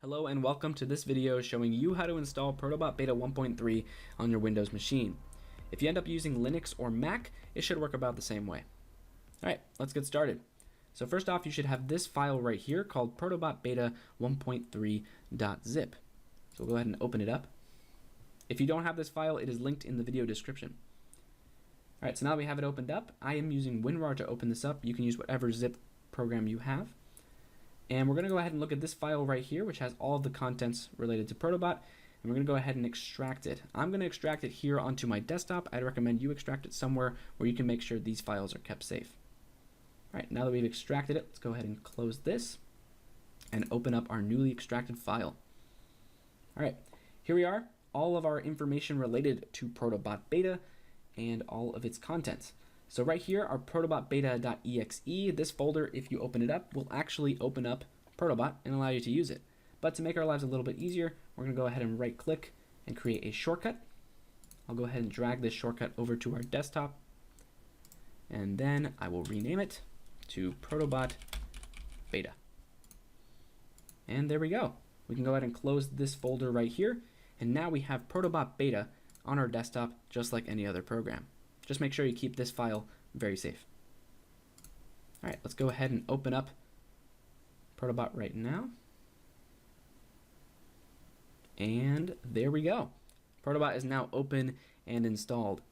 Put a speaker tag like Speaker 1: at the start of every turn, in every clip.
Speaker 1: Hello and welcome to this video showing you how to install Protobot Beta 1.3 on your Windows machine. If you end up using Linux or Mac, it should work about the same way. Alright, let's get started. So first off, you should have this file right here called Protobot Beta 1.3.zip. So we'll go ahead and open it up. If you don't have this file, it is linked in the video description. Alright, so now we have it opened up. I am using WinRAR to open this up. You can use whatever zip program you have. And we're going to go ahead and look at this file right here, which has all of the contents related to Protobot, and we're going to go ahead and extract it. I'm going to extract it here onto my desktop. I'd recommend you extract it somewhere where you can make sure these files are kept safe. All right, now that we've extracted it, let's go ahead and close this and open up our newly extracted file. All right, here we are, all of our information related to Protobot Beta and all of its contents. So right here, our protobot beta.exe, this folder, if you open it up, will actually open up Protobot and allow you to use it. But to make our lives a little bit easier, we're going to go ahead and right click and create a shortcut. I'll go ahead and drag this shortcut over to our desktop, and then I will rename it to Protobot Beta. And there we go. We can go ahead and close this folder right here, and now we have Protobot Beta on our desktop just like any other program. Just make sure you keep this file very safe. All right, let's go ahead and open up Protobot right now. And there we go. Protobot is now open and installed.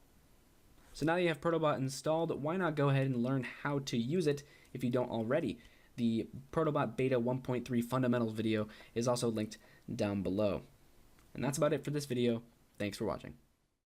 Speaker 1: So now that you have Protobot installed, why not go ahead and learn how to use it if you don't already? The Protobot Beta 1.3 fundamentals video is also linked down below. And that's about it for this video. Thanks for watching.